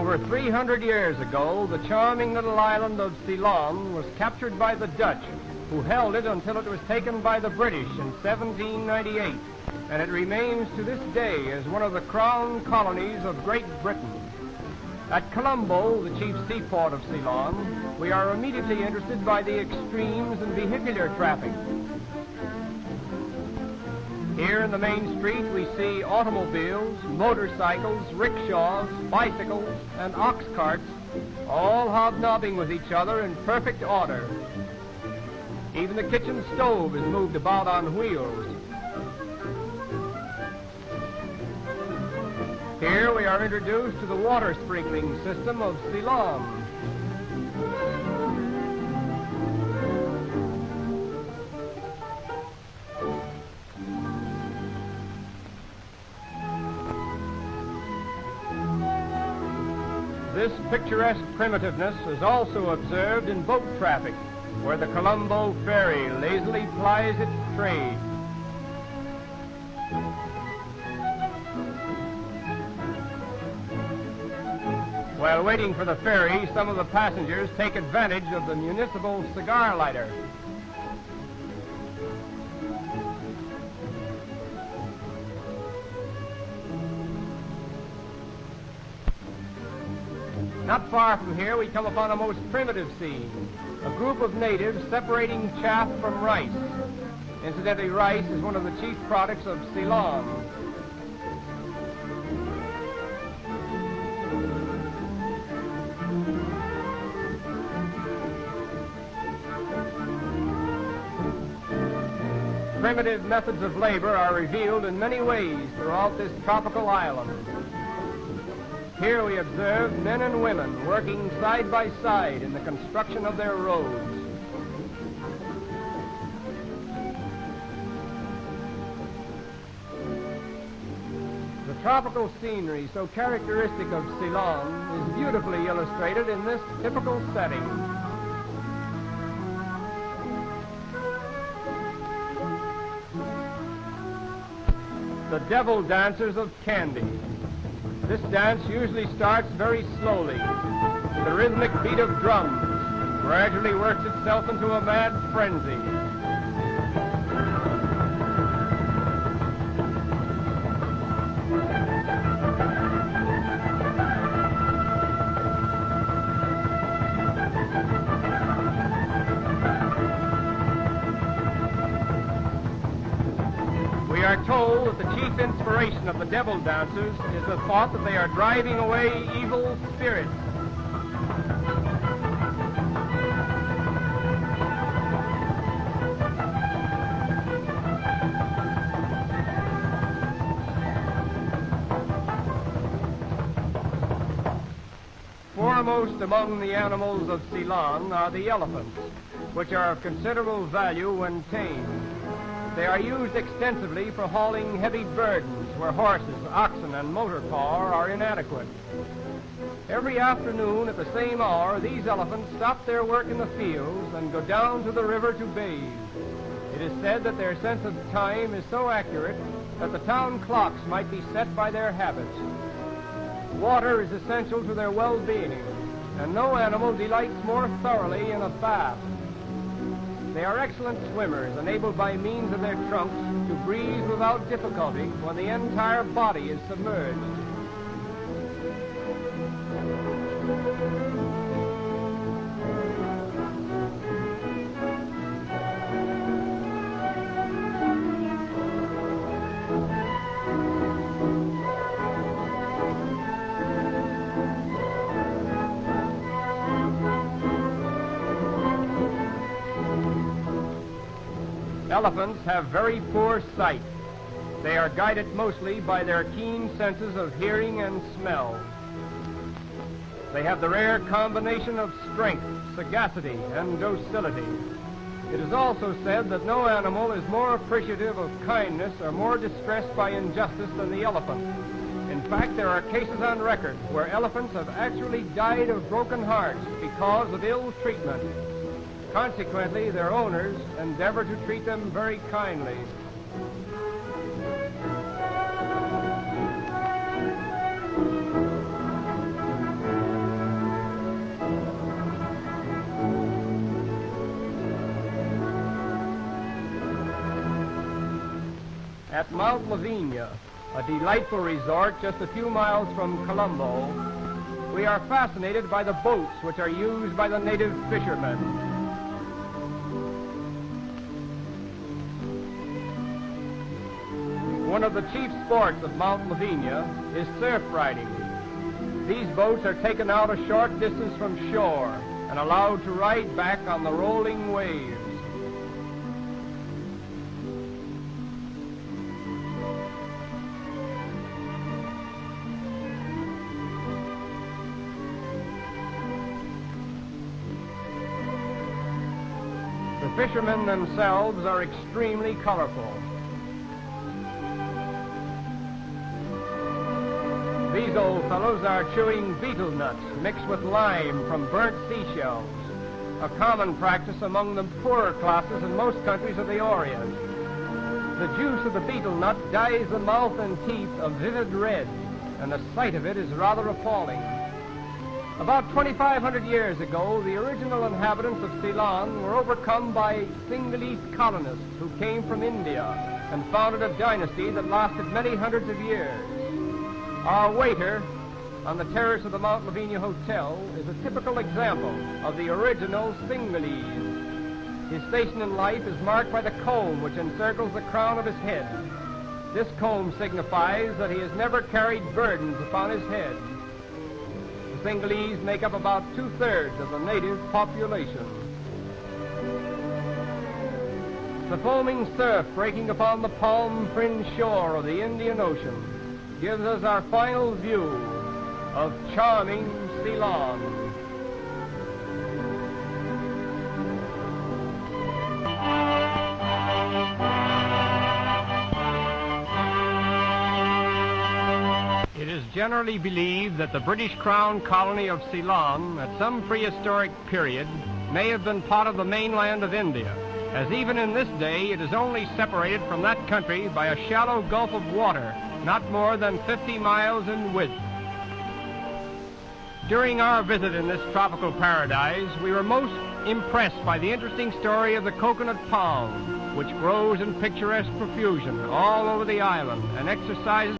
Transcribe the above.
Over 300 years ago, the charming little island of Ceylon was captured by the Dutch, who held it until it was taken by the British in 1798, and it remains to this day as one of the crown colonies of Great Britain. At Colombo, the chief seaport of Ceylon, we are immediately interested by the extremes in vehicular traffic. Here in the main street we see automobiles, motorcycles, rickshaws, bicycles, and ox carts, all hobnobbing with each other in perfect order. Even the kitchen stove is moved about on wheels. Here we are introduced to the water sprinkling system of Ceylon. This picturesque primitiveness is also observed in boat traffic, where the Colombo ferry lazily plies its trade. While waiting for the ferry, some of the passengers take advantage of the municipal cigar lighter. Not far from here, we come upon a most primitive scene, a group of natives separating chaff from rice. Incidentally, rice is one of the chief products of Ceylon. Primitive methods of labor are revealed in many ways throughout this tropical island. Here we observe men and women working side by side in the construction of their roads. The tropical scenery so characteristic of Ceylon is beautifully illustrated in this typical setting. The devil dancers of Candy. This dance usually starts very slowly, with a rhythmic beat of drums, and gradually works itself into a mad frenzy. We are told that the chief inspiration of the devil dancers is the thought that they are driving away evil spirits. Foremost among the animals of Ceylon are the elephants, which are of considerable value when tamed. They are used extensively for hauling heavy burdens where horses, oxen, and motor power are inadequate. Every afternoon at the same hour, these elephants stop their work in the fields and go down to the river to bathe. It is said that their sense of time is so accurate that the town clocks might be set by their habits. Water is essential to their well-being, and no animal delights more thoroughly in a bath. They are excellent swimmers, enabled by means of their trunks to breathe without difficulty when the entire body is submerged. Elephants have very poor sight. They are guided mostly by their keen senses of hearing and smell. They have the rare combination of strength, sagacity, and docility. It is also said that no animal is more appreciative of kindness or more distressed by injustice than the elephant. In fact, there are cases on record where elephants have actually died of broken hearts because of ill treatment. Consequently, their owners endeavor to treat them very kindly. At Mount Lavinia, a delightful resort just a few miles from Colombo, we are fascinated by the boats which are used by the native fishermen. One of the chief sports of Mount Lavinia is surf riding. These boats are taken out a short distance from shore and allowed to ride back on the rolling waves. The fishermen themselves are extremely colorful. These old fellows are chewing betel nuts mixed with lime from burnt seashells, a common practice among the poorer classes in most countries of the Orient. The juice of the betel nut dyes the mouth and teeth a vivid red, and the sight of it is rather appalling. About 2,500 years ago, the original inhabitants of Ceylon were overcome by Sinhalese colonists who came from India and founded a dynasty that lasted many hundreds of years. Our waiter on the terrace of the Mount Lavinia Hotel is a typical example of the original Sinhalese. His station in life is marked by the comb which encircles the crown of his head. This comb signifies that he has never carried burdens upon his head. The Sinhalese make up about 2/3 of the native population. The foaming surf breaking upon the palm-fringed shore of the Indian Ocean gives us our final view of charming Ceylon. It is generally believed that the British Crown colony of Ceylon at some prehistoric period may have been part of the mainland of India, as even in this day it is only separated from that country by a shallow gulf of water not more than 50 miles in width. During our visit in this tropical paradise, we were most impressed by the interesting story of the coconut palm, which grows in picturesque profusion all over the island and exercises